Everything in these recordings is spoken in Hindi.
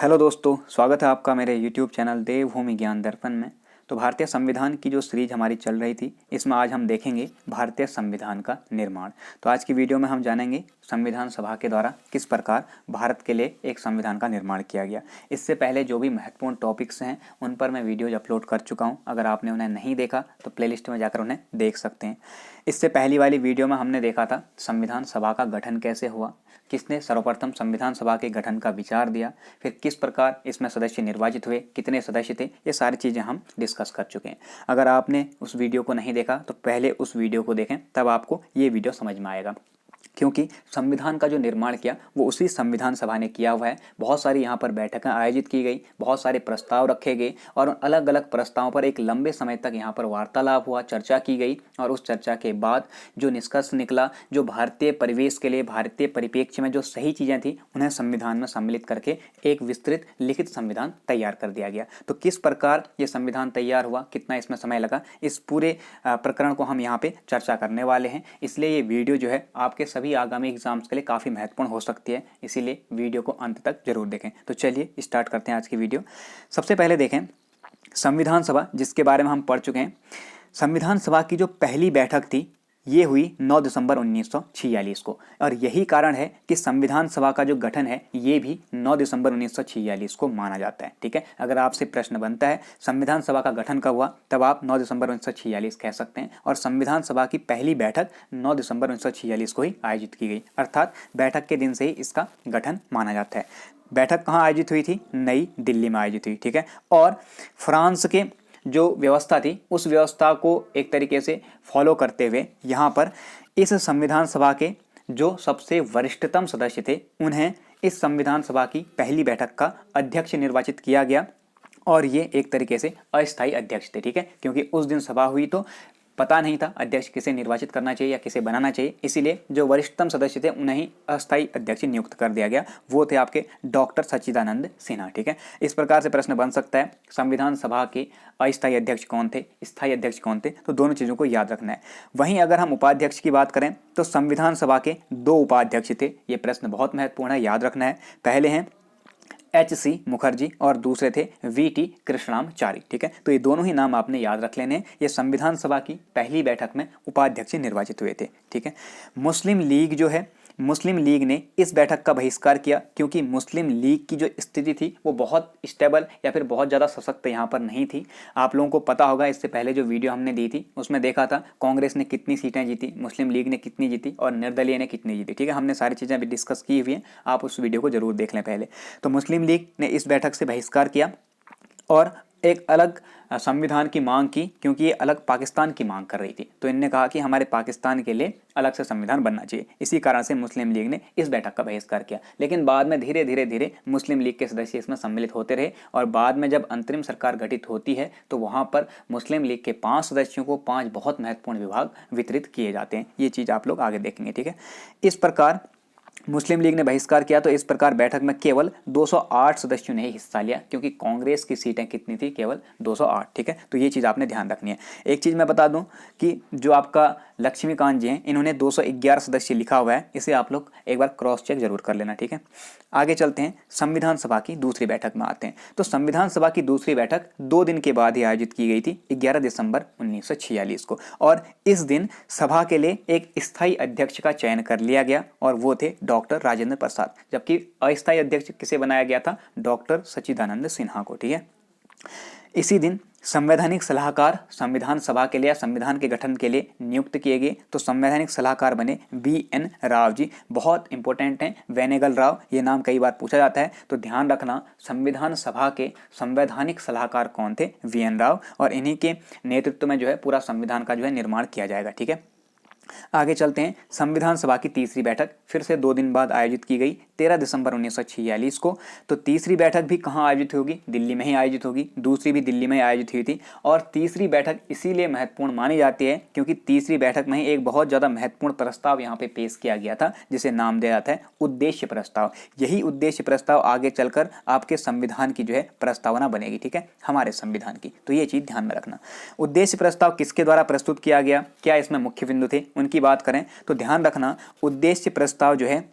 हेलो दोस्तों, स्वागत है आपका मेरे यूट्यूब चैनल देवभूमि ज्ञान दर्पण में। तो भारतीय संविधान की जो सीरीज हमारी चल रही थी, इसमें आज हम देखेंगे भारतीय संविधान का निर्माण। तो आज की वीडियो में हम जानेंगे संविधान सभा के द्वारा किस प्रकार भारत के लिए एक संविधान का निर्माण किया गया। इससे पहले जो भी महत्वपूर्ण टॉपिक्स हैं उन पर मैं वीडियोज अपलोड कर चुका हूँ। अगर आपने उन्हें नहीं देखा तो प्लेलिस्ट में जाकर उन्हें देख सकते हैं। इससे पहली वाली वीडियो में हमने देखा था संविधान सभा का गठन कैसे हुआ, किसने सर्वप्रथम संविधान सभा के गठन का विचार दिया, फिर किस प्रकार इसमें सदस्य निर्वाचित हुए, कितने सदस्य थे, ये सारी चीज़ें हम डिस्कस कर चुके हैं। अगर आपने उस वीडियो को नहीं देखा तो पहले उस वीडियो को देखें, तब आपको ये वीडियो समझ में आएगा। क्योंकि संविधान का जो निर्माण किया वो उसी संविधान सभा ने किया हुआ है। बहुत सारी यहाँ पर बैठकें आयोजित की गई, बहुत सारे प्रस्ताव रखे गए और अलग अलग प्रस्तावों पर एक लंबे समय तक यहाँ पर वार्तालाप हुआ, चर्चा की गई और उस चर्चा के बाद जो निष्कर्ष निकला, जो भारतीय परिवेश के लिए, भारतीय परिप्रेक्ष्य में जो सही चीज़ें थी, उन्हें संविधान में सम्मिलित करके एक विस्तृत लिखित संविधान तैयार कर दिया गया। तो किस प्रकार ये संविधान तैयार हुआ, कितना इसमें समय लगा, इस पूरे प्रकरण को हम यहाँ पे चर्चा करने वाले हैं। इसलिए ये वीडियो जो है आपके सभी आगामी एग्जाम्स के लिए काफ़ी महत्वपूर्ण हो सकती है, इसीलिए वीडियो को अंत तक जरूर देखें। तो चलिए स्टार्ट करते हैं आज की वीडियो। सबसे पहले देखें संविधान सभा, जिसके बारे में हम पढ़ चुके हैं। संविधान सभा की जो पहली बैठक थी ये हुई 9 दिसंबर 1946 को, और यही कारण है कि संविधान सभा का जो गठन है ये भी 9 दिसंबर 1946 को माना जाता है। ठीक है, अगर आपसे प्रश्न बनता है संविधान सभा का गठन कब हुआ, तब आप 9 दिसंबर 1946 कह सकते हैं। और संविधान सभा की पहली बैठक 9 दिसंबर 1946 को ही आयोजित की गई, अर्थात बैठक के दिन से ही इसका गठन माना जाता है। बैठक कहाँ आयोजित हुई थी? नई दिल्ली में आयोजित हुई। ठीक है, और फ्रांस के जो व्यवस्था थी उस व्यवस्था को एक तरीके से फॉलो करते हुए यहाँ पर इस संविधान सभा के जो सबसे वरिष्ठतम सदस्य थे उन्हें इस संविधान सभा की पहली बैठक का अध्यक्ष निर्वाचित किया गया, और ये एक तरीके से अस्थायी अध्यक्ष थे। ठीक है, क्योंकि उस दिन सभा हुई तो पता नहीं था अध्यक्ष किसे निर्वाचित करना चाहिए या किसे बनाना चाहिए, इसीलिए जो वरिष्ठतम सदस्य थे उन्हें ही अस्थायी अध्यक्ष नियुक्त कर दिया गया। वो थे आपके डॉक्टर सच्चिदानंद सिन्हा। ठीक है, इस प्रकार से प्रश्न बन सकता है संविधान सभा के अस्थायी अध्यक्ष कौन थे, स्थायी अध्यक्ष कौन थे, तो दोनों चीज़ों को याद रखना है। वहीं अगर हम उपाध्यक्ष की बात करें तो संविधान सभा के 2 उपाध्यक्ष थे। ये प्रश्न बहुत महत्वपूर्ण है, याद रखना है। पहले हैं H.C. मुखर्जी और दूसरे थे V.T. कृष्णामाचारी। ठीक है, तो ये दोनों ही नाम आपने याद रख लेने हैं। ये संविधान सभा की पहली बैठक में उपाध्यक्ष निर्वाचित हुए थे। ठीक है, मुस्लिम लीग जो है, मुस्लिम लीग ने इस बैठक का बहिष्कार किया, क्योंकि मुस्लिम लीग की जो स्थिति थी वो बहुत स्टेबल या फिर बहुत ज़्यादा सशक्त यहाँ पर नहीं थी। आप लोगों को पता होगा, इससे पहले जो वीडियो हमने दी थी उसमें देखा था कांग्रेस ने कितनी सीटें जीती, मुस्लिम लीग ने कितनी जीती और निर्दलीय ने कितनी जीती। ठीक है, हमने सारी चीज़ें अभी डिस्कस की हुई हैं, आप उस वीडियो को जरूर देख लें पहले। तो मुस्लिम लीग ने इस बैठक से बहिष्कार किया और एक अलग संविधान की मांग की, क्योंकि ये अलग पाकिस्तान की मांग कर रही थी। तो इनने कहा कि हमारे पाकिस्तान के लिए अलग से संविधान बनना चाहिए। इसी कारण से मुस्लिम लीग ने इस बैठक का बहिष्कार किया। लेकिन बाद में धीरे धीरे मुस्लिम लीग के सदस्य इसमें सम्मिलित होते रहे, और बाद में जब अंतरिम सरकार गठित होती है तो वहाँ पर मुस्लिम लीग के 5 सदस्यों को 5 बहुत महत्वपूर्ण विभाग वितरित किए जाते हैं। ये चीज़ आप लोग आगे देखेंगे। ठीक है, इस प्रकार मुस्लिम लीग ने बहिष्कार किया। तो इस प्रकार बैठक में केवल 208 सदस्यों ने ही हिस्सा लिया, क्योंकि कांग्रेस की सीटें कितनी थी? केवल 208। ठीक है, तो ये चीज़ आपने ध्यान रखनी है। एक चीज़ मैं बता दूं कि जो आपका लक्ष्मीकांत जी हैं, इन्होंने 211 सदस्य लिखा हुआ है, इसे आप लोग एक बार क्रॉस चेक जरूर कर लेना। ठीक है, आगे चलते हैं, संविधान सभा की दूसरी बैठक में आते हैं। तो संविधान सभा की दूसरी बैठक 2 दिन के बाद ही आयोजित की गई थी, 11 दिसंबर 1946 को, और इस दिन सभा के लिए एक स्थायी अध्यक्ष का चयन कर लिया गया, और वो थे डॉक्टर राजेंद्र प्रसाद, जबकि अस्थायी अध्यक्ष किसे बनाया गया था? डॉक्टर सच्चिदानंद सिन्हा को। ठीक है, इसी दिन संवैधानिक सलाहकार संविधान सभा के लिए या संविधान के गठन के लिए नियुक्त किए गए। तो संवैधानिक सलाहकार बने BN राव जी, बहुत इंपॉर्टेंट हैं, वेनेगल राव, ये नाम कई बार पूछा जाता है, तो ध्यान रखना संविधान सभा के संवैधानिक सलाहकार कौन थे? VN राव, और इन्हीं के नेतृत्व में जो है पूरा संविधान का जो है निर्माण किया जाएगा। ठीक है, आगे चलते हैं, संविधान सभा की तीसरी बैठक फिर से 2 दिन बाद आयोजित की गई, 13 दिसंबर 1946 को। तो तीसरी बैठक भी कहाँ आयोजित होगी? दिल्ली में ही आयोजित होगी। दूसरी भी दिल्ली में ही आयोजित हुई थी, और तीसरी बैठक इसीलिए महत्वपूर्ण मानी जाती है क्योंकि तीसरी बैठक में ही एक बहुत ज़्यादा महत्वपूर्ण प्रस्ताव यहाँ पे पेश किया गया था, जिसे नाम दिया जाता है उद्देश्य प्रस्ताव। यही उद्देश्य प्रस्ताव आगे चलकर आपके संविधान की जो है प्रस्तावना बनेगी। ठीक है, हमारे संविधान की, तो ये चीज़ ध्यान में रखना। उद्देश्य प्रस्ताव किसके द्वारा प्रस्तुत किया गया, क्या इसमें मुख्य बिंदु थे, उनकी बात करें तो ध्यान रखना उद्देश्य प्रस्ताव जो है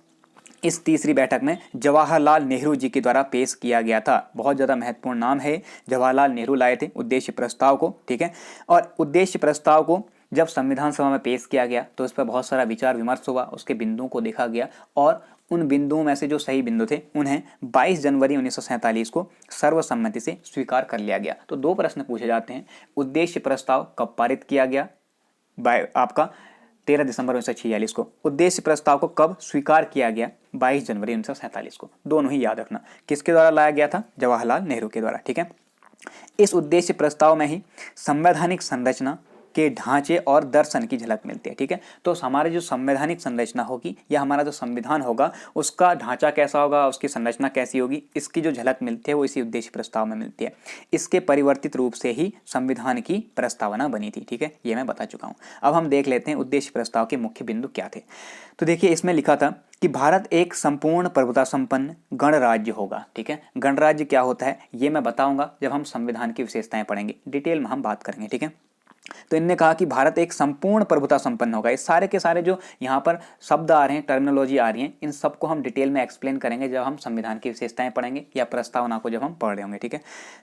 इस तीसरी बैठक में जवाहरलाल नेहरू जी के द्वारा पेश किया गया था। बहुत ज़्यादा महत्वपूर्ण नाम है, जवाहरलाल नेहरू लाए थे उद्देश्य प्रस्ताव को, ठीक है। और उद्देश्य प्रस्ताव को जब संविधान सभा में पेश किया गया तो इस पर बहुत सारा विचार विमर्श हुआ, उसके बिंदुओं को देखा गया और उन बिंदुओं में से जो सही बिंदु थे उन्हें 22 जनवरी 1947 को सर्वसम्मति से स्वीकार कर लिया गया। तो दो प्रश्न पूछे जाते हैं, उद्देश्य प्रस्ताव कब पारित किया गया, आपका 13 दिसंबर 1946 को। उद्देश्य प्रस्ताव को कब स्वीकार किया गया, 22 जनवरी 1947 को। दोनों ही याद रखना, किसके द्वारा लाया गया था, जवाहरलाल नेहरू के द्वारा, ठीक है। इस उद्देश्य प्रस्ताव में ही संवैधानिक संरचना के ढांचे और दर्शन की झलक मिलती है, ठीक है। तो हमारी जो संवैधानिक संरचना होगी या हमारा जो संविधान होगा उसका ढांचा कैसा होगा, उसकी संरचना कैसी होगी, इसकी जो झलक मिलती है वो इसी उद्देश्य प्रस्ताव में मिलती है। इसके परिवर्तित रूप से ही संविधान की प्रस्तावना बनी थी, ठीक है, ये मैं बता चुका हूँ। अब हम देख लेते हैं उद्देश्य प्रस्ताव के मुख्य बिंदु क्या थे। तो देखिए इसमें लिखा था कि भारत एक संपूर्ण प्रभुता संपन्न गणराज्य होगा, ठीक है। गणराज्य क्या होता है ये मैं बताऊंगा जब हम संविधान की विशेषताएं पढ़ेंगे, डिटेल में हम बात करेंगे, ठीक है। तो इनने कहा कि भारत एक संपूर्ण प्रभुता संपन्न होगा। ये सारे के सारे जो यहाँ पर शब्द आ रहे हैं, टर्मिनोलॉजी आ रही है, इन सबको हम डिटेल में एक्सप्लेन करेंगे जब हम संविधान की विशेषताएं पढ़ेंगे या प्रस्तावना को जब हम पढ़ रहे होंगे, ठीक है।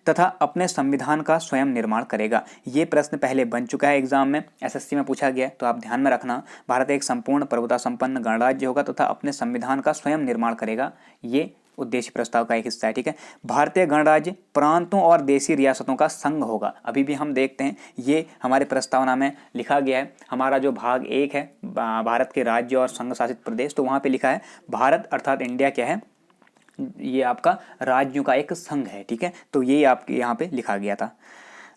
तथा अपने संविधान का स्वयं निर्माण करेगा। ये प्रश्न पहले बन चुका है एग्जाम में, एसएससी में पूछा गया है, तो आप ध्यान में रखना। भारत एक संपूर्ण प्रभुता संपन्न गणराज्य होगा तथा अपने संविधान का स्वयं निर्माण करेगा, ये उद्देश्य प्रस्ताव का एक हिस्सा है, ठीक है। भारतीय गणराज्य प्रांतों और देशी रियासतों का संघ होगा। अभी भी हम देखते हैं ये हमारे प्रस्तावना में लिखा गया है। हमारा जो भाग 1 है भारत के राज्य और संघ शासित प्रदेश, तो वहाँ पे लिखा है भारत अर्थात इंडिया क्या है, ये आपका राज्यों का एक संघ है, ठीक है। तो ये आपके यहाँ पे लिखा गया था।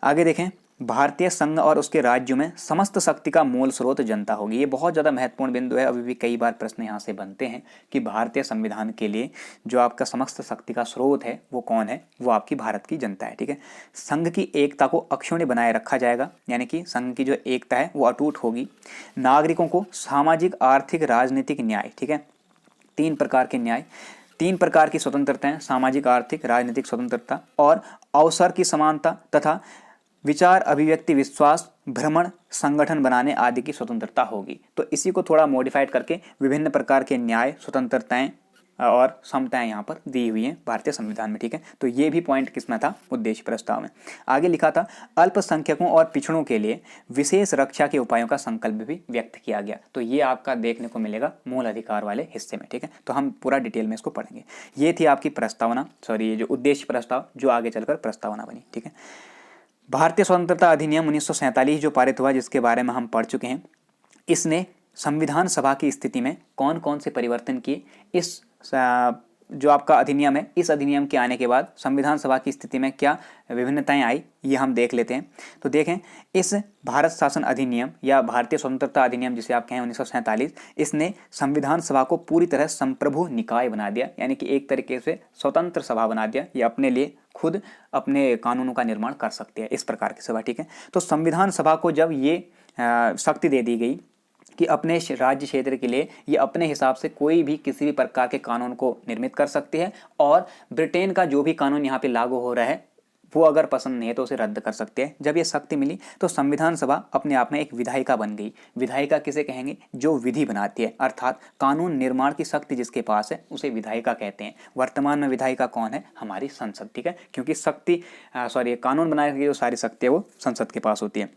आगे देखें, भारतीय संघ और उसके राज्यों में समस्त शक्ति का मूल स्रोत जनता होगी। ये बहुत ज़्यादा महत्वपूर्ण बिंदु है। अभी भी कई बार प्रश्न यहाँ से बनते हैं कि भारतीय संविधान के लिए जो आपका समस्त शक्ति का स्रोत है वो कौन है, वो आपकी भारत की जनता है, ठीक है। संघ की एकता को अक्षुण्य बनाए रखा जाएगा, यानी कि संघ की जो एकता है वो अटूट होगी। नागरिकों को सामाजिक आर्थिक राजनीतिक न्याय, ठीक है, 3 प्रकार के न्याय, 3 प्रकार की स्वतंत्रताएं, सामाजिक आर्थिक राजनीतिक स्वतंत्रता और अवसर की समानता तथा विचार अभिव्यक्ति विश्वास भ्रमण संगठन बनाने आदि की स्वतंत्रता होगी। तो इसी को थोड़ा मॉडिफाइड करके विभिन्न प्रकार के न्याय, स्वतंत्रताएं और समताएं यहाँ पर दी हुई हैं भारतीय संविधान में, ठीक है। तो ये भी पॉइंट किसमें था, उद्देश्य प्रस्ताव में। आगे लिखा था अल्पसंख्यकों और पिछड़ों के लिए विशेष रक्षा के उपायों का संकल्प भी व्यक्त किया गया। तो ये आपका देखने को मिलेगा मूल अधिकार वाले हिस्से में, ठीक है। तो हम पूरा डिटेल में इसको पढ़ेंगे। ये थी आपकी प्रस्तावना, सॉरी ये जो उद्देश्य प्रस्ताव जो आगे चलकर प्रस्तावना बनी, ठीक है। भारतीय स्वतंत्रता अधिनियम 1947 जो पारित हुआ, जिसके बारे में हम पढ़ चुके हैं, इसने संविधान सभा की स्थिति में कौन कौन से परिवर्तन किए। इस जो आपका अधिनियम है, इस अधिनियम के आने के बाद संविधान सभा की स्थिति में क्या विभिन्नताएं आई, ये हम देख लेते हैं। तो देखें, इस भारत शासन अधिनियम या भारतीय स्वतंत्रता अधिनियम जिसे आप कहें 1947, इसने संविधान सभा को पूरी तरह संप्रभु निकाय बना दिया, यानी कि एक तरीके से स्वतंत्र सभा बना दिया। ये अपने लिए खुद अपने कानूनों का निर्माण कर सकती है, इस प्रकार की सभा, ठीक है। तो संविधान सभा को जब ये शक्ति दे दी गई कि अपने राज्य क्षेत्र के लिए ये अपने हिसाब से कोई भी किसी भी प्रकार के कानून को निर्मित कर सकती है और ब्रिटेन का जो भी कानून यहाँ पे लागू हो रहा है वो अगर पसंद नहीं है तो उसे रद्द कर सकते हैं। जब ये शक्ति मिली तो संविधान सभा अपने आप में एक विधायिका बन गई। विधायिका किसे कहेंगे, जो विधि बनाती है, अर्थात कानून निर्माण की शक्ति जिसके पास है उसे विधायिका कहते हैं। वर्तमान में विधायिका कौन है, हमारी संसद, ठीक है, क्योंकि शक्ति कानून बनाने की जो सारी शक्ति है वो संसद के पास होती है।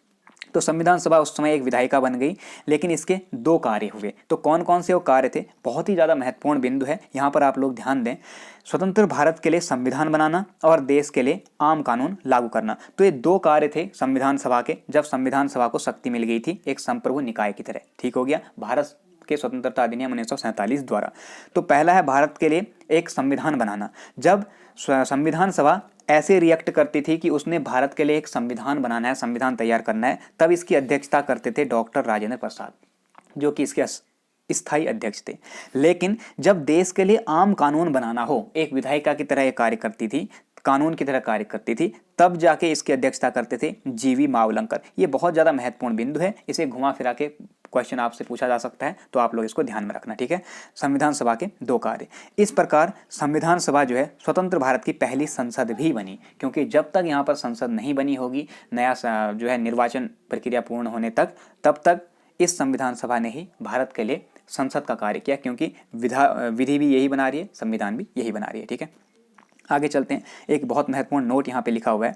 तो संविधान सभा उस समय एक विधायिका बन गई, लेकिन इसके 2 कार्य हुए। तो कौन कौन से वो कार्य थे, बहुत ही ज़्यादा महत्वपूर्ण बिंदु है, यहाँ पर आप लोग ध्यान दें। स्वतंत्र भारत के लिए संविधान बनाना और देश के लिए आम कानून लागू करना। तो ये 2 कार्य थे संविधान सभा के, जब संविधान सभा को शक्ति मिल गई थी एक संप्रभु निकाय की तरह, ठीक हो गया, भारत के स्वतंत्रता अधिनियम 1947 द्वारा। तो पहला है भारत के लिए एक संविधान बनाना। जब संविधान सभा ऐसे रिएक्ट करती थी कि उसने भारत के लिए एक संविधान बनाना है, संविधान तैयार करना है, तब इसकी अध्यक्षता करते थे डॉक्टर राजेंद्र प्रसाद, जो कि इसके स्थायी अध्यक्ष थे। लेकिन जब देश के लिए आम कानून बनाना हो, एक विधायिका की तरह कार्य करती थी, कानून की तरह कार्य करती थी, तब जाके इसकी अध्यक्षता करते थे जीवी मावलंकर। ये बहुत ज़्यादा महत्वपूर्ण बिंदु है, इसे घुमा फिरा के क्वेश्चन आपसे पूछा जा सकता है, तो आप लोग इसको ध्यान में रखना, ठीक है। संविधान सभा के 2 कार्य। इस प्रकार संविधान सभा जो है स्वतंत्र भारत की पहली संसद भी बनी, क्योंकि जब तक यहाँ पर संसद नहीं बनी होगी, नया जो है निर्वाचन प्रक्रिया पूर्ण होने तक, तब तक इस संविधान सभा ने ही भारत के लिए संसद का कार्य किया, क्योंकि विधि भी यही बना रही है, संविधान भी यही बना रही है। ठीक है, आगे चलते हैं। एक बहुत महत्वपूर्ण नोट यहाँ पे लिखा हुआ है,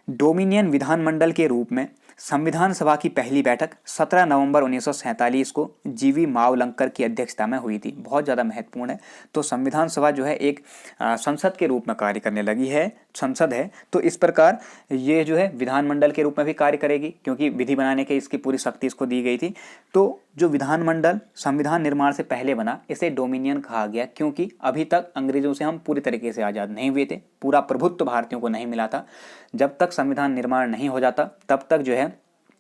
डोमिनियन विधानमंडल के रूप में संविधान सभा की पहली बैठक 17 नवंबर 1947 को जीवी मावलंकर की अध्यक्षता में हुई थी। बहुत ज़्यादा महत्वपूर्ण है। तो संविधान सभा जो है एक संसद के रूप में कार्य करने लगी है, संसद है, तो इस प्रकार ये जो है विधानमंडल के रूप में भी कार्य करेगी, क्योंकि विधि बनाने की इसकी पूरी शक्ति इसको दी गई थी। तो जो विधानमंडल संविधान निर्माण से पहले बना, इसे डोमिनियन कहा गया, क्योंकि अभी तक अंग्रेजों से हम पूरी तरीके से आज़ाद नहीं हुए थे, पूरा प्रभुत्व भारतीयों को नहीं मिला था। जब तक संविधान निर्माण नहीं हो जाता तब तक जो है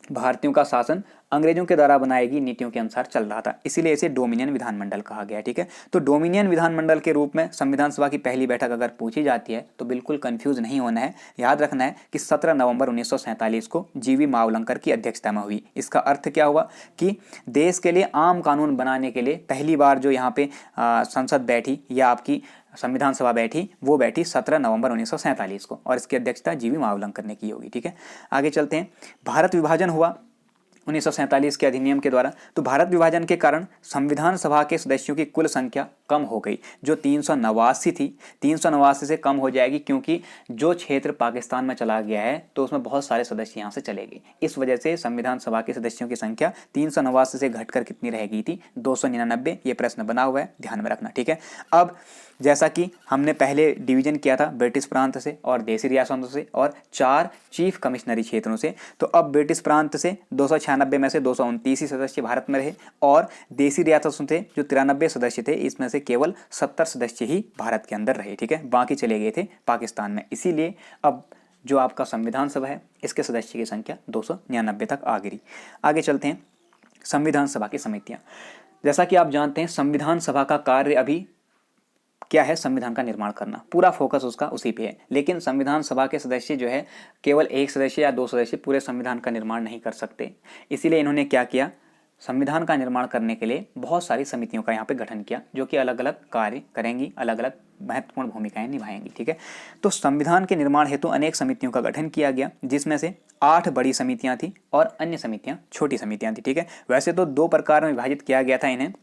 भारतीयों का शासन अंग्रेजों के द्वारा बनाई गई नीतियों के अनुसार चल रहा था, इसीलिए इसे डोमिनियन विधानमंडल कहा गया। ठीक है, तो डोमिनियन विधानमंडल के रूप में संविधान सभा की पहली बैठक अगर पूछी जाती है तो बिल्कुल कंफ्यूज नहीं होना है, याद रखना है कि 17 नवंबर 1947 को जीवी मावलंकर की अध्यक्षता में हुई। इसका अर्थ क्या हुआ कि देश के लिए आम कानून बनाने के लिए पहली बार जो यहाँ पे संसद बैठी या आपकी संविधान सभा बैठी, वो बैठी 17 नवंबर 1947 को, और इसकी अध्यक्षता जीवी मावलंकर ने की होगी। ठीक है, आगे चलते हैं। भारत विभाजन हुआ 1947 के अधिनियम के द्वारा। तो भारत विभाजन के कारण संविधान सभा के सदस्यों की कुल संख्या कम हो गई, जो 389 थी, 389 से कम हो जाएगी, क्योंकि जो क्षेत्र पाकिस्तान में चला गया है तो उसमें बहुत सारे सदस्य यहाँ से चले गए। इस वजह से संविधान सभा के सदस्यों की संख्या 389 से घटकर कितनी रह गई थी, 299। ये प्रश्न बना हुआ है, ध्यान में रखना। ठीक है, अब जैसा कि हमने पहले डिवीजन किया था ब्रिटिश प्रांत से और देसी रियासतों से और 4 चीफ कमिश्नरी क्षेत्रों से, तो अब ब्रिटिश प्रांत से 296 में से 229 ही सदस्य भारत में रहे, और देसी रियासतों से जो 93 सदस्य थे, इसमें से केवल 70 सदस्य ही भारत के अंदर रहे। ठीक है, बाकी चले गए थे पाकिस्तान में। इसीलिए अब जो आपका संविधान सभा है, इसके सदस्य की संख्या 299 तक आ गई। आगे चलते हैं। संविधान सभा की समितियां, जैसा कि आप जानते हैं संविधान सभा का कार्य अभी क्या है, संविधान का निर्माण करना, पूरा फोकस उसका उसी पे है। लेकिन संविधान सभा के सदस्य जो है केवल एक सदस्य या 2 सदस्य पूरे संविधान का निर्माण नहीं कर सकते, इसीलिए इन्होंने क्या किया, संविधान का निर्माण करने के लिए बहुत सारी समितियों का यहाँ पे गठन किया, जो कि अलग अलग कार्य करेंगी, अलग अलग महत्वपूर्ण भूमिकाएं निभाएंगी। ठीक है, तो संविधान के निर्माण हेतु अनेक समितियों का गठन किया गया, जिसमें से 8 बड़ी समितियां थी और अन्य समितियां छोटी समितियां थी। ठीक है, वैसे तो 2 प्रकार में विभाजित किया गया था इन्हें,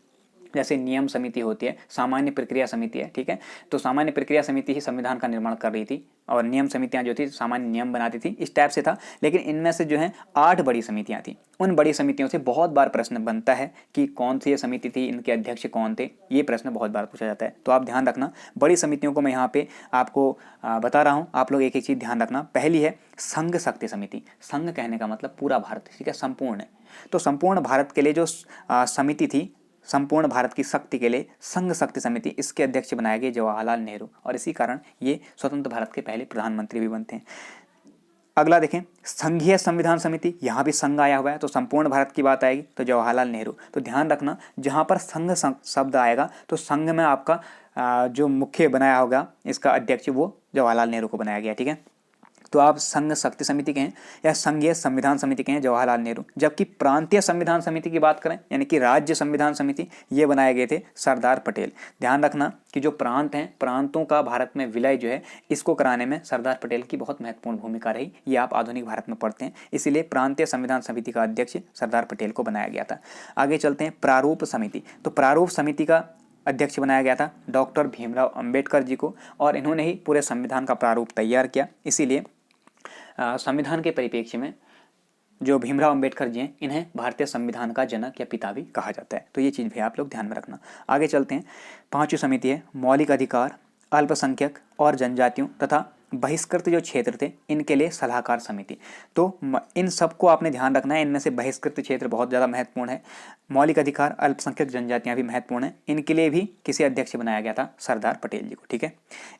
जैसे नियम समिति होती है, सामान्य प्रक्रिया समिति है। ठीक है, तो सामान्य प्रक्रिया समिति ही संविधान का निर्माण कर रही थी और नियम समितियां जो थी सामान्य नियम बनाती थी, इस टाइप से था। लेकिन इनमें से जो है 8 बड़ी समितियां थी। उन बड़ी समितियों से बहुत बार प्रश्न बनता है कि कौन सी ये समिति थी, इनके अध्यक्ष कौन थे, ये प्रश्न बहुत बार पूछा जाता है। तो आप ध्यान रखना, बड़ी समितियों को मैं यहाँ पे आपको बता रहा हूँ, आप लोग एक एक चीज़ ध्यान रखना। पहली है संघ शक्ति समिति। संघ कहने का मतलब पूरा भारत, ठीक है, संपूर्ण है। तो संपूर्ण भारत के लिए जो समिति थी, संपूर्ण भारत की शक्ति के लिए संघ शक्ति समिति, इसके अध्यक्ष बनाए गए जवाहरलाल नेहरू, और इसी कारण ये स्वतंत्र भारत के पहले प्रधानमंत्री भी बनते हैं। अगला देखें, संघीय संविधान समिति, यहाँ भी संघ आया हुआ है, तो संपूर्ण भारत की बात आएगी तो जवाहरलाल नेहरू। तो ध्यान रखना, जहाँ पर संघ शब्द आएगा तो संघ में आपका जो मुख्य बनाया होगा, इसका अध्यक्ष वो जवाहरलाल नेहरू को बनाया गया। ठीक है, तो आप संघ शक्ति समिति कहें या संघीय संविधान समिति कहें, जवाहरलाल नेहरू। जबकि प्रांतीय संविधान समिति की बात करें, यानी कि राज्य संविधान समिति, ये बनाए गए थे सरदार पटेल। ध्यान रखना कि जो प्रांत हैं, प्रांतों का भारत में विलय जो है, इसको कराने में सरदार पटेल की बहुत महत्वपूर्ण भूमिका रही। ये आप आधुनिक भारत में पढ़ते हैं, इसीलिए प्रांतीय संविधान समिति का अध्यक्ष सरदार पटेल को बनाया गया था। आगे चलते हैं, प्रारूप समिति। तो प्रारूप समिति का अध्यक्ष बनाया गया था डॉक्टर भीमराव अंबेडकर जी को, और इन्होंने ही पूरे संविधान का प्रारूप तैयार किया। इसीलिए संविधान के परिप्रेक्ष्य में जो भीमराव अंबेडकर जी हैं, इन्हें भारतीय संविधान का जनक या पिता भी कहा जाता है। तो ये चीज़ भी आप लोग ध्यान में रखना। आगे चलते हैं, 5वीं समिति है मौलिक अधिकार, अल्पसंख्यक और जनजातियों तथा बहिष्कृत जो क्षेत्र थे, इनके लिए सलाहकार समिति। तो इन सबको आपने ध्यान रखना है। इनमें से बहिष्कृत क्षेत्र बहुत ज़्यादा महत्वपूर्ण है, मौलिक अधिकार, अल्पसंख्यक, जनजातियाँ भी महत्वपूर्ण हैं। इनके लिए भी किसी अध्यक्ष बनाया गया था, सरदार पटेल जी को। ठीक है,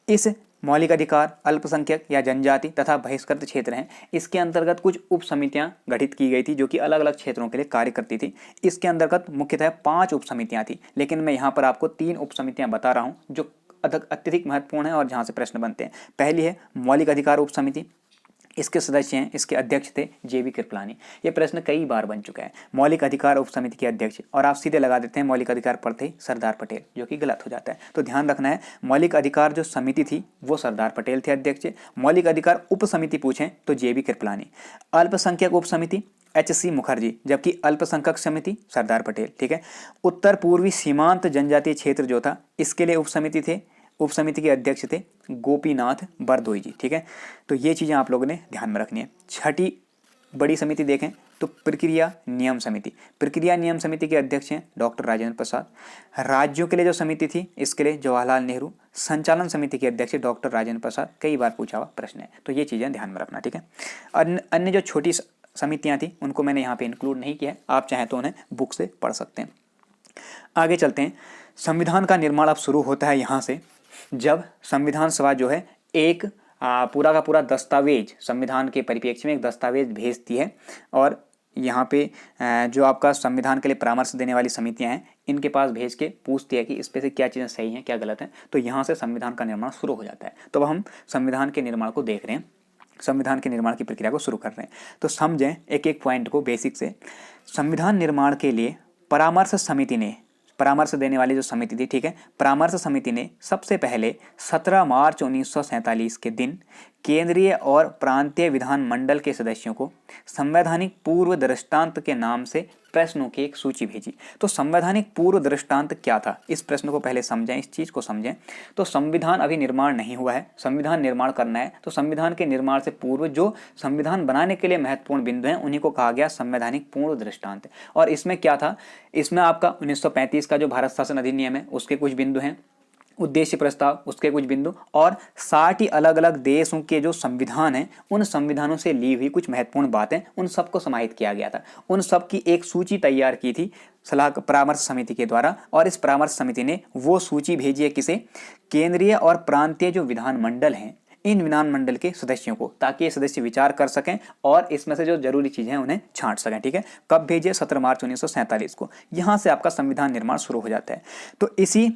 इस मौलिक अधिकार, अल्पसंख्यक या जनजाति तथा बहिष्कृत क्षेत्र हैं, इसके अंतर्गत कुछ उप समितियाँ गठित की गई थी, जो कि अलग अलग क्षेत्रों के लिए कार्य करती थी। इसके अंतर्गत मुख्यतः 5 उप समितियाँ थी, लेकिन मैं यहाँ पर आपको 3 उप समितियाँ बता रहा हूँ जो अत्यधिक महत्वपूर्ण है और जहाँ से प्रश्न बनते हैं। पहली है मौलिक अधिकार उप समिति, इसके सदस्य हैं, इसके अध्यक्ष थे जेबी कृपलानी। ये प्रश्न कई बार बन चुका है, मौलिक अधिकार उप समिति के अध्यक्ष, और आप सीधे लगा देते हैं मौलिक अधिकार पढ़ते ही सरदार पटेल, जो कि गलत हो जाता है। तो ध्यान रखना है, मौलिक अधिकार जो समिति थी वो सरदार पटेल थे अध्यक्ष। मौलिक अधिकार उप समिति पूछें तो जेबी कृपलानी। अल्पसंख्यक उप समिति, HC मुखर्जी, जबकि अल्पसंख्यक समिति सरदार पटेल। ठीक है। उत्तर पूर्वी सीमांत जनजातीय क्षेत्र जो था इसके लिए उप समिति के अध्यक्ष थे गोपीनाथ बरदोई जी। ठीक है। तो ये चीज़ें आप लोगों ने ध्यान में रखनी है। छठी बड़ी समिति देखें तो प्रक्रिया नियम समिति। प्रक्रिया नियम समिति के अध्यक्ष हैं डॉक्टर राजेंद्र प्रसाद। राज्यों के लिए जो समिति थी इसके लिए जवाहरलाल नेहरू। संचालन समिति के अध्यक्ष डॉक्टर राजेंद्र प्रसाद। कई बार पूछा हुआ प्रश्न है, तो ये चीज़ें ध्यान में रखना। ठीक है। अन्य जो छोटी समितियां थी उनको मैंने यहाँ पे इंक्लूड नहीं किया है, आप चाहें तो उन्हें बुक से पढ़ सकते हैं। आगे चलते हैं। संविधान का निर्माण अब शुरू होता है यहाँ से, जब संविधान सभा जो है एक पूरा का पूरा दस्तावेज, संविधान के परिप्रेक्ष्य में एक दस्तावेज भेजती है, और यहाँ पे जो आपका संविधान के लिए परामर्श देने वाली समितियाँ हैं इनके पास भेज के पूछती है कि इस पे से क्या चीज़ें सही हैं क्या गलत हैं। तो यहाँ से संविधान का निर्माण शुरू हो जाता है। तो अब हम संविधान के निर्माण को देख रहे हैं, संविधान के निर्माण की प्रक्रिया को शुरू कर रहे हैं। तो समझें एक एक पॉइंट को बेसिक से। संविधान निर्माण के लिए परामर्श देने वाली जो समिति थी, ठीक है, परामर्श समिति ने सबसे पहले 17 मार्च 1947 के दिन केंद्रीय और प्रांतीय विधान मंडल के सदस्यों को संवैधानिक पूर्व दृष्टांत के नाम से प्रश्नों की एक सूची भेजी। तो संवैधानिक पूर्व दृष्टांत क्या था, इस प्रश्न को पहले समझें, इस चीज़ को समझें। तो संविधान अभी निर्माण नहीं हुआ है, संविधान निर्माण करना है, तो संविधान के निर्माण से पूर्व जो संविधान बनाने के लिए महत्वपूर्ण बिंदु हैं उन्हीं को कहा गया संवैधानिक पूर्व दृष्टांत। और इसमें क्या था, इसमें आपका 1935 का जो भारत शासन अधिनियम है उसके कुछ बिंदु हैं, उद्देश्य प्रस्ताव उसके कुछ बिंदु, और 60 अलग अलग देशों के जो संविधान हैं उन संविधानों से ली हुई कुछ महत्वपूर्ण बातें, उन सबको समाहित किया गया था। उन सब की एक सूची तैयार की थी परामर्श समिति के द्वारा, और इस परामर्श समिति ने वो सूची भेजी है किसे, केंद्रीय और प्रांतीय जो विधान मंडल हैं इन विधान मंडल के सदस्यों को, ताकि ये सदस्य विचार कर सकें और इसमें से जो जरूरी चीजें हैं उन्हें छांट सकें। ठीक है। कब भेजे, 17 मार्च 1947 को। यहाँ से आपका संविधान निर्माण शुरू हो जाता है। तो इसी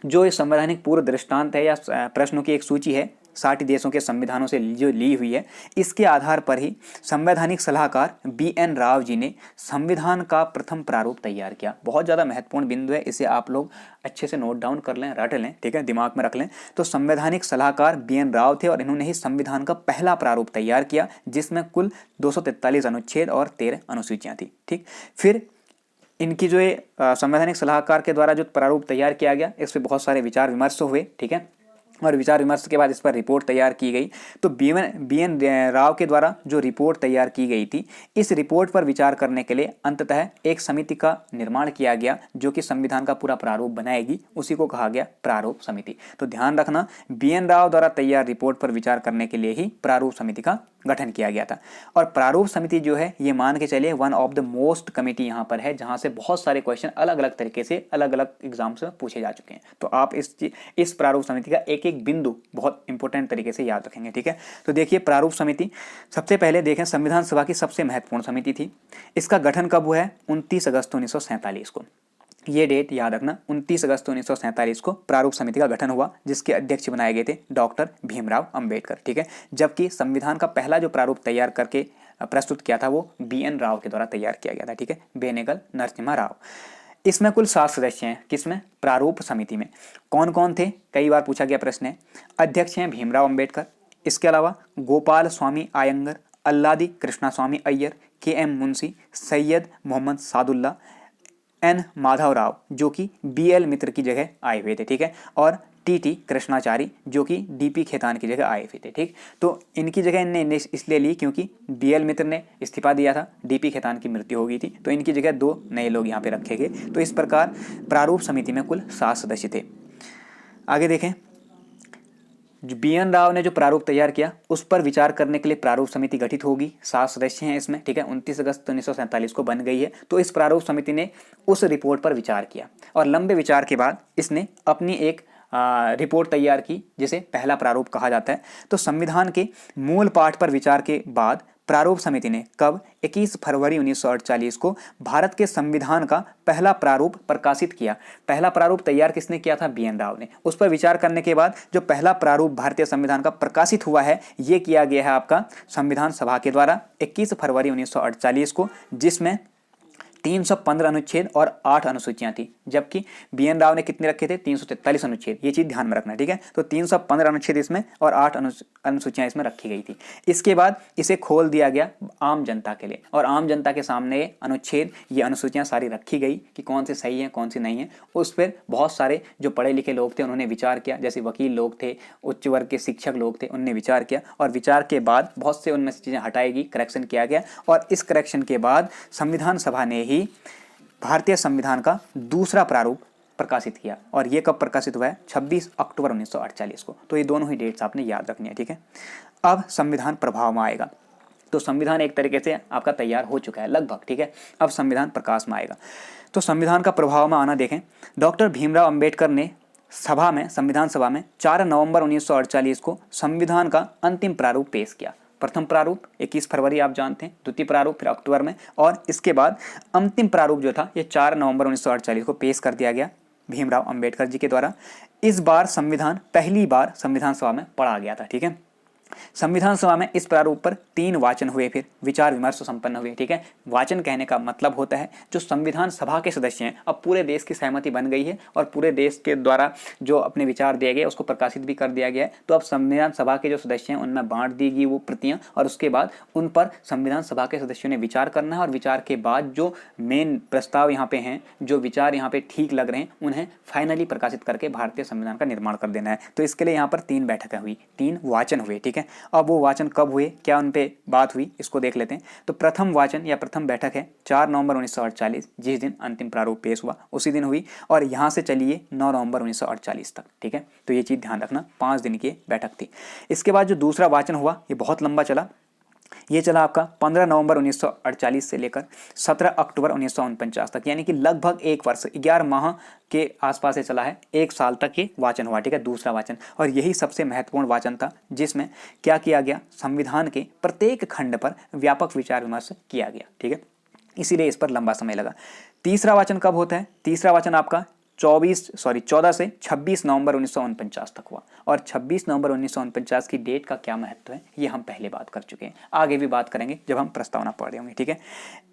जो संवैधानिक पूर्व दृष्टांत है या प्रश्नों की एक सूची है 60 देशों के संविधानों से जो ली हुई है, इसके आधार पर ही संवैधानिक सलाहकार BN राव जी ने संविधान का प्रथम प्रारूप तैयार किया। बहुत ज़्यादा महत्वपूर्ण बिंदु है, इसे आप लोग अच्छे से नोट डाउन कर लें, रट लें, ठीक है, दिमाग में रख लें। तो संवैधानिक सलाहकार BN राव थे और इन्होंने ही संविधान का पहला प्रारूप तैयार किया, जिसमें कुल 243 अनुच्छेद और 13 अनुसूचियाँ थी। ठीक। फिर इनकी जो संवैधानिक सलाहकार के द्वारा जो प्रारूप तैयार किया गया, इस पर बहुत सारे विचार विमर्श हुए। ठीक है। और विचार विमर्श के बाद इस पर रिपोर्ट तैयार की गई। तो BN राव के द्वारा जो रिपोर्ट तैयार की गई थी, इस रिपोर्ट पर विचार करने के लिए अंततः एक समिति का निर्माण किया गया जो कि संविधान का पूरा प्रारूप बनाएगी, उसी को कहा गया प्रारूप समिति। तो ध्यान रखना, BN राव द्वारा तैयार रिपोर्ट पर विचार करने के लिए ही प्रारूप समिति का गठन किया गया था। और प्रारूप समिति जो है ये मान के चलिए one of the most committee यहाँ पर है, जहाँ से बहुत सारे क्वेश्चन अलग अलग तरीके से अलग अलग एग्जाम्स में पूछे जा चुके हैं। तो आप इस प्रारूप समिति का एक एक बिंदु बहुत इंपॉर्टेंट तरीके से याद रखेंगे। ठीक है। तो देखिए प्रारूप समिति, सबसे पहले देखें संविधान सभा की सबसे महत्वपूर्ण समिति थी। इसका गठन कब हुआ है, 29 अगस्त 1947 को। ये डेट याद रखना, 29 अगस्त 1947 को प्रारूप समिति का गठन हुआ, जिसके अध्यक्ष बनाए गए थे डॉक्टर भीमराव अंबेडकर। ठीक है। जबकि संविधान का पहला जो प्रारूप तैयार करके प्रस्तुत किया था वो BN राव के द्वारा तैयार किया गया था। ठीक है, बेनेगल नरसिम्हा राव। इसमें कुल 7 सदस्य हैं। किसमें, प्रारूप समिति में। कौन कौन थे, कई बार पूछा गया प्रश्न है। अध्यक्ष हैं भीमराव अंबेडकर, इसके अलावा गोपाल स्वामी आयंगर, अल्लादी कृष्णा स्वामी अय्यर, KM मुंशी, सैयद मोहम्मद सादुल्ला, N माधव राव जो कि BL मित्र की जगह आए हुए थे। ठीक है। और TT कृष्णाचारी जो कि DP खेतान की जगह आए हुए थे। ठीक। तो इनकी जगह इनने इसलिए ली क्योंकि BL मित्र ने इस्तीफा दिया था, DP खेतान की मृत्यु हो गई थी, तो इनकी जगह 2 नए लोग यहाँ पे रखे गए। तो इस प्रकार प्रारूप समिति में कुल 7 सदस्य थे। आगे देखें, जो BN राव ने जो प्रारूप तैयार किया उस पर विचार करने के लिए प्रारूप समिति गठित होगी। 7 सदस्य हैं इसमें। ठीक है। 29 अगस्त 1947 को बन गई है। तो इस प्रारूप समिति ने उस रिपोर्ट पर विचार किया और लंबे विचार के बाद इसने अपनी एक रिपोर्ट तैयार की, जिसे पहला प्रारूप कहा जाता है। तो संविधान के मूल पाठ पर विचार के बाद प्रारूप समिति ने कब, 21 फरवरी 1948 को भारत के संविधान का पहला प्रारूप प्रकाशित किया। पहला प्रारूप तैयार किसने किया था, BN राव ने। उस पर विचार करने के बाद जो पहला प्रारूप भारतीय संविधान का प्रकाशित हुआ है, ये किया गया है आपका संविधान सभा के द्वारा 21 फरवरी 1948 को, जिसमें 315 अनुच्छेद और 8 अनुसूचियां थी, जबकि BN राव ने कितने रखे थे? 343 अनुच्छेद। ये चीज ध्यान में रखना, ठीक है। तो 315 अनुच्छेद इसमें और 8 अनुसूचियां इसमें रखी गई थी। इसके बाद इसे खोल दिया गया आम जनता के लिए, और आम जनता के सामने अनुच्छेद, ये अनुसूचियां सारी रखी गई कि कौन सी सही है कौन सी नहीं है। उस पर बहुत सारे जो पढ़े लिखे लोग थे उन्होंने विचार किया, जैसे वकील लोग थे, उच्च वर्ग के शिक्षक लोग थे, उनने विचार किया, और विचार के बाद बहुत से उनमें से चीज़ें हटाई गई, करेक्शन किया गया, और इस करेक्शन के बाद संविधान सभा ने ही भारतीय संविधान का दूसरा प्रारूप प्रकाशित किया। और ये कब प्रकाशित हुआ है? 26 अक्टूबर 1948 को। तो ये दोनों ही डेट्स आपने याद रखनी है, ठीक है। अब संविधान प्रभाव में आएगा। तो संविधान एक तरीके से आपका तैयार हो चुका है लगभग, ठीक है। अब संविधान प्रकाश में आएगा। तो संविधान का प्रभाव में आना देखें, डॉक्टर भीमराव अंबेडकर ने सभा में, संविधान सभा में 4 नवंबर 1948 को संविधान का अंतिम प्रारूप पेश किया। प्रथम प्रारूप 21 फरवरी आप जानते हैं, द्वितीय प्रारूप फिर अक्टूबर में, और इसके बाद अंतिम प्रारूप जो था ये 4 नवंबर 1948 को पेश कर दिया गया भीमराव अंबेडकर जी के द्वारा। इस बार संविधान पहली बार संविधान सभा में पढ़ा गया था, ठीक है। संविधान सभा में इस प्रारूप पर 3 वाचन हुए, फिर विचार विमर्श संपन्न हुए, ठीक है। वाचन कहने का मतलब होता है जो संविधान सभा के सदस्य हैं, अब पूरे देश की सहमति बन गई है और पूरे देश के द्वारा जो अपने विचार दिए गए उसको प्रकाशित भी कर दिया गया है। तो अब संविधान सभा के जो सदस्य हैं उनमें बांट दी गई वो प्रतियां, और उसके बाद उन पर संविधान सभा के सदस्यों ने विचार करना है, और विचार के बाद जो मेन प्रस्ताव यहाँ पे हैं, जो विचार यहाँ पे ठीक लग रहे हैं, उन्हें फाइनली प्रकाशित करके भारतीय संविधान का निर्माण कर देना है। तो इसके लिए यहाँ पर 3 बैठकें हुई, 3 वाचन हुए, ठीक है। अब वो वाचन कब हुए, क्या उन पे बात हुई, इसको देख लेते हैं। तो प्रथम वाचन या प्रथम बैठक है 4 नवंबर 1948, जिस दिन अंतिम प्रारूप पेश हुआ उसी दिन हुई, और यहाँ से चलिए 9 नवंबर 1948 तक, ठीक है। तो ये चीज़ ध्यान रखना, 5 दिन की बैठक थी। इसके बाद जो दूसरा वाचन हुआ ये बहुत लंबा चला, ये चला आपका 15 नवंबर 1948 से लेकर 17 अक्टूबर 1949 तक, यानी कि लगभग 1 वर्ष 11 माह के आसपास से चला है, 1 साल तक ये वाचन हुआ, ठीक है, दूसरा वाचन। और यही सबसे महत्वपूर्ण वाचन था, जिसमें क्या किया गया, संविधान के प्रत्येक खंड पर व्यापक विचार विमर्श किया गया, ठीक है, इसीलिए इस पर लंबा समय लगा। तीसरा वाचन कब होता है? तीसरा वाचन आपका 14 से 26 नवंबर 1949 तक हुआ, और 26 नवंबर 1949 की डेट का क्या महत्व है ये हम पहले बात कर चुके हैं, आगे भी बात करेंगे जब हम प्रस्तावना पढ़ रहे होंगे, ठीक है।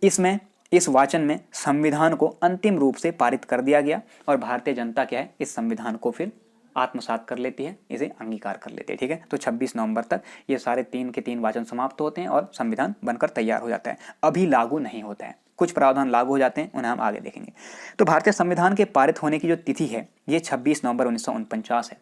इसमें इस वाचन में संविधान को अंतिम रूप से पारित कर दिया गया, और भारतीय जनता क्या है, इस संविधान को फिर आत्मसात कर लेती है, इसे अंगीकार कर लेती है, ठीक है। तो 26 नवंबर तक ये सारे 3 के 3 वाचन समाप्त होते हैं और संविधान बनकर तैयार हो जाता है। अभी लागू नहीं होता है, कुछ प्रावधान लागू हो जाते हैं, उन्हें हम आगे देखेंगे। तो भारतीय संविधान के पारित होने की जो तिथि है ये 26 नवंबर 1949 है,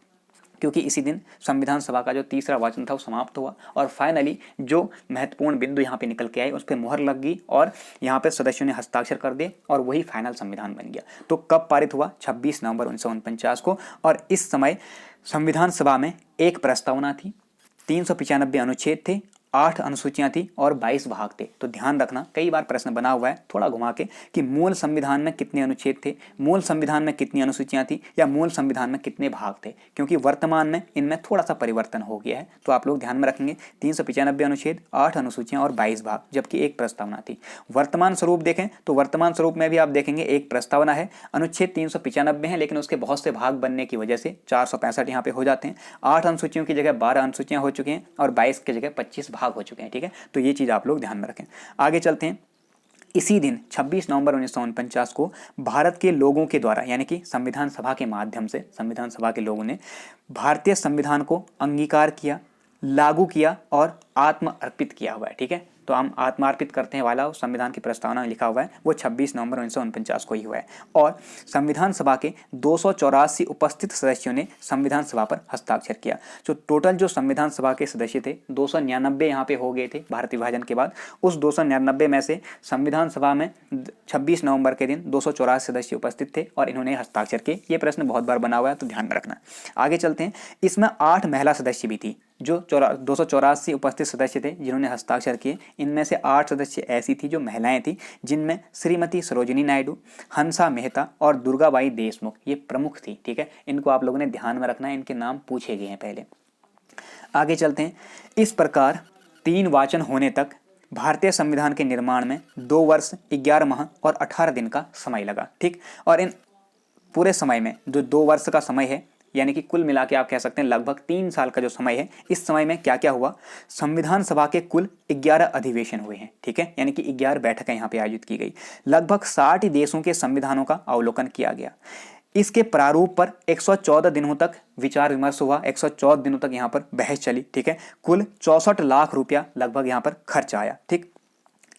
क्योंकि इसी दिन संविधान सभा का जो तीसरा वाचन था वो समाप्त हुआ, और फाइनली जो महत्वपूर्ण बिंदु यहाँ पे निकल के आए उस पर मुहर लग गई, और यहाँ पे सदस्यों ने हस्ताक्षर कर दिए, और वही फाइनल संविधान बन गया। तो कब पारित हुआ? 26 नवंबर 1949 को। और इस समय संविधान सभा में एक प्रस्तावना थी, 395 अनुच्छेद थे, 8 अनुसूचियां थी और 22 भाग थे। तो ध्यान रखना, कई बार प्रश्न बना हुआ है थोड़ा घुमा के कि मूल संविधान में कितने अनुच्छेद थे, मूल संविधान में कितनी अनुसूचियां थी, या मूल संविधान में कितने भाग थे, क्योंकि वर्तमान में इनमें थोड़ा सा परिवर्तन हो गया है। तो आप लोग ध्यान में रखेंगे 395 अनुच्छेद, 8 अनुसूचियां और 22 भाग, जबकि एक प्रस्तावना थी। वर्तमान स्वरूप देखें तो वर्तमान स्वरूप में भी आप देखेंगे एक प्रस्तावना है, अनुच्छेद 395 है, लेकिन उसके बहुत से भाग बनने की वजह से 465 यहाँ पे हो जाते हैं। 8 अनुसूचियों की जगह 12 अनुसूचियां हो चुकी हैं, और 22 की जगह 25 भाग हो चुके हैं, ठीक है। तो ये चीज़ आप लोग ध्यान में रखें। आगे चलते हैं। इसी दिन 26 नवंबर 1949 को भारत के लोगों के द्वारा, यानी कि संविधान सभा के माध्यम से संविधान सभा के लोगों ने भारतीय संविधान को अंगीकार किया, लागू किया और आत्म अर्पित किया हुआ है, ठीक है। तो हम आत्मार्पित करते हैं वाला संविधान की प्रस्तावना में लिखा हुआ है वो 26 नवंबर 1949 को ही हुआ है, और संविधान सभा के 284 उपस्थित सदस्यों ने संविधान सभा पर हस्ताक्षर किया। तो टोटल जो संविधान सभा के सदस्य थे 299 यहाँ पे हो गए थे भारत विभाजन के बाद। उस 299 में से संविधान सभा में 26 नवंबर के दिन 284 सदस्य उपस्थित थे और इन्होंने हस्ताक्षर किए। ये प्रश्न बहुत बार बना हुआ है, तो ध्यान में रखना। आगे चलते हैं। इसमें 8 महिला सदस्य भी थी, जो 284 उपस्थित सदस्य थे जिन्होंने हस्ताक्षर किए। इनमें से 8 सदस्य ऐसी थी जो महिलाएं थी, जिनमें श्रीमती सरोजिनी नायडू, हंसा मेहता और दुर्गाबाई देशमुख ये प्रमुख थी, ठीक है। इनको आप लोगों ने ध्यान में रखना है, इनके नाम पूछे गए हैं पहले। आगे चलते हैं। इस प्रकार 3 वाचन होने तक भारतीय संविधान के निर्माण में 2 वर्ष 11 माह और 18 दिन का समय लगा, ठीक। और इन पूरे समय में जो 2 वर्ष का समय है यानी कि कुल मिला के आप कह सकते हैं लगभग 3 साल का जो समय है, इस समय में क्या क्या हुआ, संविधान सभा के कुल 11 अधिवेशन हुए हैं, ठीक है, यानी कि 11 बैठकें यहाँ पे आयोजित की गई। लगभग 60 देशों के संविधानों का अवलोकन किया गया। इसके प्रारूप पर 114 दिनों तक विचार विमर्श हुआ, 114 दिनों तक यहाँ पर बहस चली, ठीक है। कुल 64 लाख रुपया लगभग यहाँ पर खर्च आया, ठीक।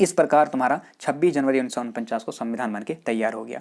इस प्रकार तुम्हारा 26 जनवरी 1949 को संविधान बनके तैयार हो गया।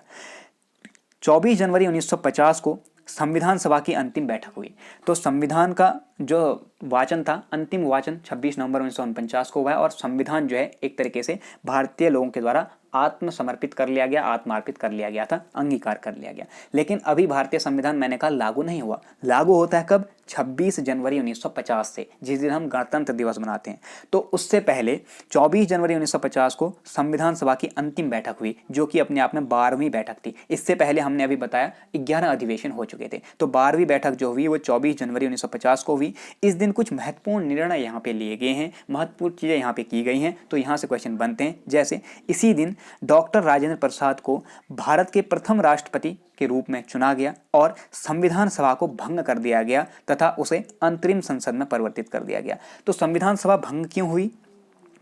24 जनवरी 1950 को संविधान सभा की अंतिम बैठक हुई। तो संविधान का जो वाचन था, अंतिम वाचन 26 नवंबर 1949 को हुआ है और संविधान जो है एक तरीके से भारतीय लोगों के द्वारा आत्मसमर्पित कर लिया गया, आत्मार्पित कर लिया गया था, अंगीकार कर लिया गया। लेकिन अभी भारतीय संविधान मैंने कहा लागू नहीं हुआ। लागू होता है कब? 26 जनवरी 1950 से, जिस दिन हम गणतंत्र दिवस मनाते हैं। तो उससे पहले 24 जनवरी 1950 को संविधान सभा की अंतिम बैठक हुई, जो कि अपने आप में 12वीं बैठक थी। इससे पहले हमने अभी बताया 11 अधिवेशन हो चुके थे। तो 12वीं बैठक जो हुई वो 24 जनवरी 1950 को हुई। इस दिन कुछ महत्वपूर्ण निर्णय यहाँ पे लिए गए हैं, महत्वपूर्ण चीजें यहाँ पे की गई हैं। तो यहाँ से क्वेश्चन बनते हैं, जैसे इसी दिन डॉक्टर राजेंद्र प्रसाद को भारत के प्रथम राष्ट्रपति के रूप में चुना गया और संविधान सभा को भंग कर दिया गया तथा उसे अंतरिम संसद में परिवर्तित कर दिया गया। तो संविधान सभा भंग क्यों हुई?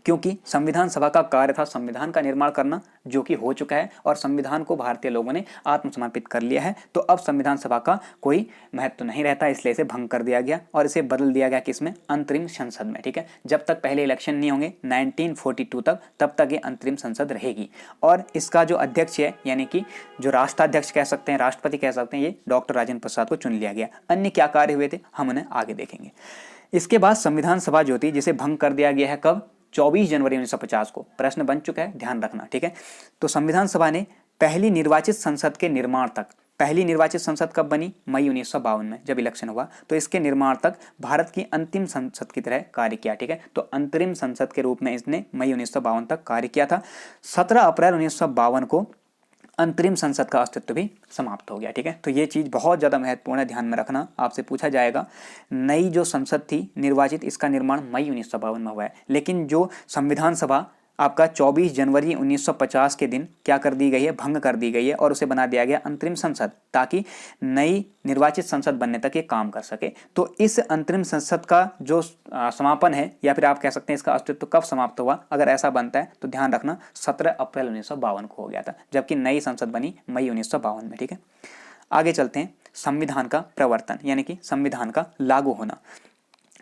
क्योंकि संविधान सभा का कार्य था संविधान का निर्माण करना, जो कि हो चुका है और संविधान को भारतीय लोगों ने आत्मसमर्पित कर लिया है। तो अब संविधान सभा का कोई महत्व नहीं रहता, इसलिए इसे भंग कर दिया गया और इसे बदल दिया गया किसमें? अंतरिम संसद में, ठीक है। जब तक पहले इलेक्शन नहीं होंगे 1942 तक, तब तक ये अंतरिम संसद रहेगी। और इसका जो अध्यक्ष है, यानी कि जो राष्ट्राध्यक्ष कह सकते हैं, राष्ट्रपति कह सकते हैं, ये डॉक्टर राजेंद्र प्रसाद को चुन लिया गया। अन्य क्या कार्य हुए थे हम उन्हें आगे देखेंगे। इसके बाद संविधान सभा जो थी, जिसे भंग कर दिया गया है कब? 24 जनवरी 1950 को। प्रश्न बन चुका है, ध्यान रखना, ठीक है। तो संविधान सभा ने पहली निर्वाचित संसद के निर्माण तक, पहली निर्वाचित संसद कब बनी? मई 1952 में जब इलेक्शन हुआ। तो इसके निर्माण तक भारत की अंतिम संसद की तरह कार्य किया, ठीक है। तो अंतरिम संसद के रूप में इसने मई 1952 तक कार्य किया था। 17 अप्रैल 1952 को अंतरिम संसद का अस्तित्व भी समाप्त हो गया, ठीक है। तो ये चीज़ बहुत ज़्यादा महत्वपूर्ण है, ध्यान में रखना। आपसे पूछा जाएगा नई जो संसद थी निर्वाचित, इसका निर्माण मई 1952 में हुआ है, लेकिन जो संविधान सभा आपका 24 जनवरी 1950 के दिन क्या कर दी गई है? भंग कर दी गई है और उसे बना दिया गया अंतरिम संसद, ताकि नई निर्वाचित संसद बनने तक ये काम कर सके। तो इस अंतरिम संसद का जो समापन है, या फिर आप कह सकते हैं इसका अस्तित्व कब समाप्त हुआ, अगर ऐसा बनता है तो ध्यान रखना 17 अप्रैल 1952 को हो गया था, जबकि नई संसद बनी मई 1952 में, ठीक है। आगे चलते हैं, संविधान का प्रवर्तन यानी कि संविधान का लागू होना।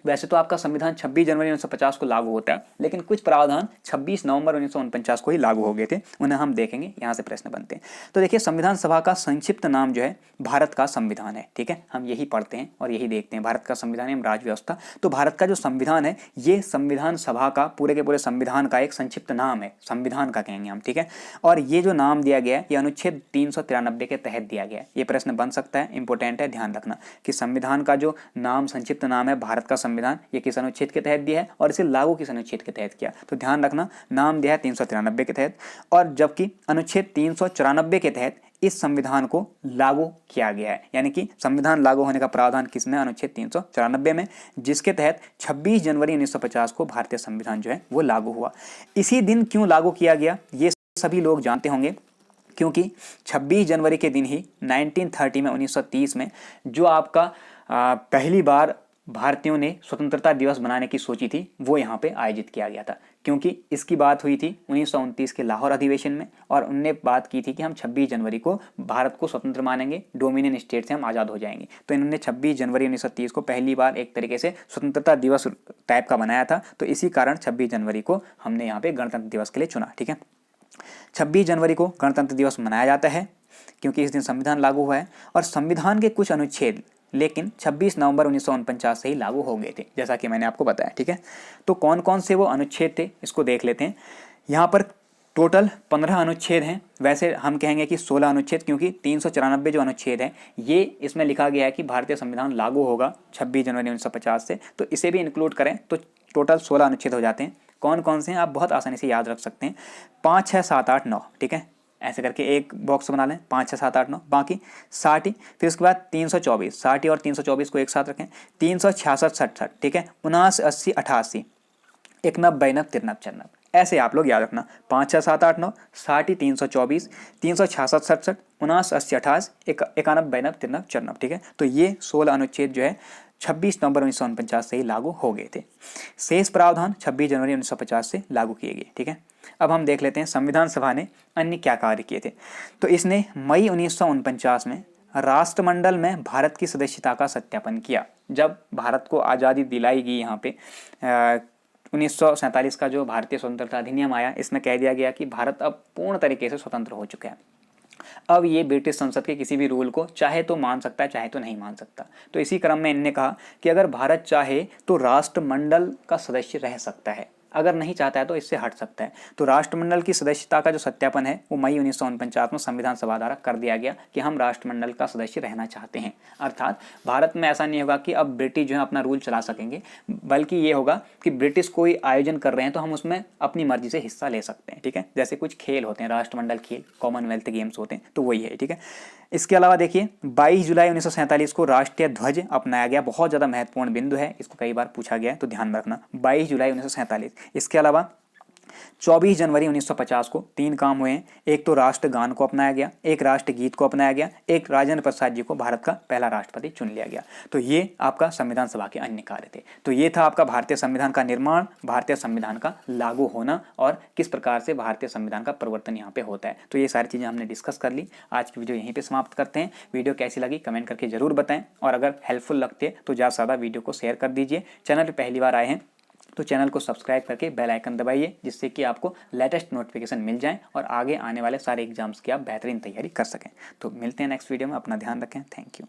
वैसे तो आपका संविधान 26 जनवरी 1950 को लागू होता है, लेकिन कुछ प्रावधान 26 नवंबर 1949 को ही लागू हो गए थे, उन्हें हम देखेंगे। यहाँ से प्रश्न बनते हैं। तो देखिए, संविधान सभा का संक्षिप्त नाम जो है भारत का संविधान है, ठीक है। हम यही पढ़ते हैं और यही देखते हैं, भारत का संविधान एवं राज्य व्यवस्था। तो भारत का जो संविधान है, ये संविधान सभा का पूरे के पूरे संविधान का एक संक्षिप्त नाम है, संविधान का कहेंगे हम, ठीक है। और ये जो नाम दिया गया है, ये अनुच्छेद 393 के तहत दिया गया है। ये प्रश्न बन सकता है, इंपॉर्टेंट है, ध्यान रखना कि संविधान का जो नाम, संक्षिप्त नाम है भारत का संविधान, ये किस अनुच्छेद के तहत दिया है और इसे लागू किस अनुच्छेद के तहत किया। तो ध्यान रखना, नाम दिया है 393 के तहत, और जबकि अनुच्छेद 394 के तहत इस संविधान को लागू किया गया है। यानी कि संविधान लागू होने का प्रावधान किसमें? अनुच्छेद 394 में, जिसके तहत 26 जनवरी 1950 को भारतीय संविधान जो है वो लागू हुआ। इसी दिन क्यों लागू किया गया, ये सभी लोग जानते होंगे, क्योंकि 26 जनवरी के दिन ही 1930 में, 1930 में जो आपका पहली बार भारतीयों ने स्वतंत्रता दिवस मनाने की सोची थी, वो यहाँ पे आयोजित किया गया था। क्योंकि इसकी बात हुई थी 1929 के लाहौर अधिवेशन में, और उनने बात की थी कि हम 26 जनवरी को भारत को स्वतंत्र मानेंगे, डोमिनियन स्टेट से हम आज़ाद हो जाएंगे। तो इन्होंने 26 जनवरी 1930 को पहली बार एक तरीके से स्वतंत्रता दिवस टाइप का बनाया था। तो इसी कारण 26 जनवरी को हमने यहाँ पे गणतंत्र दिवस के लिए चुना, ठीक है। 26 जनवरी को गणतंत्र दिवस मनाया जाता है क्योंकि इस दिन संविधान लागू हुआ है, और संविधान के कुछ अनुच्छेद लेकिन 26 नवंबर 1949 से ही लागू हो गए थे, जैसा कि मैंने आपको बताया, ठीक है। तो कौन कौन से वो अनुच्छेद थे, इसको देख लेते हैं। यहाँ पर टोटल 15 अनुच्छेद हैं, वैसे हम कहेंगे कि 16 अनुच्छेद, क्योंकि 394 जो अनुच्छेद है ये इसमें लिखा गया है कि भारतीय संविधान लागू होगा 26 जनवरी 1950 से, तो इसे भी इंक्लूड करें तो टोटल 16 अनुच्छेद हो जाते हैं। कौन कौन से हैं आप बहुत आसानी से याद रख सकते हैं, 5, 6, 7, 8, 9, ठीक है। ऐसे करके एक बॉक्स बना लें, 5, 6, 7, 8, 9, बाकी 60, फिर उसके बाद 324, 60 और 324 को एक साथ रखें, 366, 67, ठीक है, 79, 80, 88, 91, 92, 93, 94, ऐसे आप लोग याद रखना, 5 6 7 8 9, 60 324, 366 67, 79 80 28, 91 92 93 94, ठीक है। तो ये 16 अनुच्छेद जो है 26 नवंबर 1949 से ही लागू हो गए थे। शेष प्रावधान 26 जनवरी 1950 से लागू किए गए, ठीक है। अब हम देख लेते हैं संविधान सभा ने अन्य क्या कार्य किए थे। तो इसने मई 1949 में राष्ट्रमंडल में भारत की सदस्यता का सत्यापन किया। जब भारत को आज़ादी दिलाई गई यहाँ पे 1947 का जो भारतीय स्वतंत्रता अधिनियम आया, इसमें कह दिया गया कि भारत अब पूर्ण तरीके से स्वतंत्र हो चुका है। अब ये ब्रिटिश संसद के किसी भी रूल को चाहे तो मान सकता है, चाहे तो नहीं मान सकता। तो इसी क्रम में इन्होंने कहा कि अगर भारत चाहे तो राष्ट्रमंडल का सदस्य रह सकता है, अगर नहीं चाहता है तो इससे हट सकता है। तो राष्ट्रमंडल की सदस्यता का जो सत्यापन है वो मई 1949 में संविधान सभा द्वारा कर दिया गया कि हम राष्ट्रमंडल का सदस्य रहना चाहते हैं। अर्थात भारत में ऐसा नहीं होगा कि अब ब्रिटिश जो है अपना रूल चला सकेंगे, बल्कि ये होगा कि ब्रिटिश कोई आयोजन कर रहे हैं तो हम उसमें अपनी मर्जी से हिस्सा ले सकते हैं, ठीक है। जैसे कुछ खेल होते हैं, राष्ट्रमंडल खेल, कॉमनवेल्थ गेम्स होते हैं, तो वही है, ठीक है। इसके अलावा देखिए 22 जुलाई 1947 को राष्ट्रीय ध्वज अपनाया गया। बहुत ज़्यादा महत्वपूर्ण बिंदु है, इसको कई बार पूछा गया है तो ध्यान रखना, 22 जुलाई 1947। इसके अलावा 24 जनवरी 1950 को 3 काम हुए हैं। एक तो राष्ट्रगान को अपनाया गया, एक राष्ट्रगीत को अपनाया गया, एक राजेंद्र प्रसाद जी को भारत का पहला राष्ट्रपति चुन लिया गया। तो ये आपका संविधान सभा के अन्य कार्य थे। तो ये था आपका भारतीय संविधान का निर्माण, भारतीय संविधान का लागू होना और किस प्रकार से भारतीय संविधान का परिवर्तन यहाँ पे होता है। तो ये सारी चीज़ें हमने डिस्कस कर ली। आज की वीडियो यहीं पर समाप्त करते हैं। वीडियो कैसी लगी कमेंट करके जरूर बताएं, और अगर हेल्पफुल लगती है तो ज़्यादा से ज़्यादा वीडियो को शेयर कर दीजिए। चैनल पर पहली बार आए हैं तो चैनल को सब्सक्राइब करके बेल आइकन दबाइए, जिससे कि आपको लेटेस्ट नोटिफिकेशन मिल जाए और आगे आने वाले सारे एग्जाम्स की आप बेहतरीन तैयारी कर सकें। तो मिलते हैं नेक्स्ट वीडियो में, अपना ध्यान रखें। Thank you.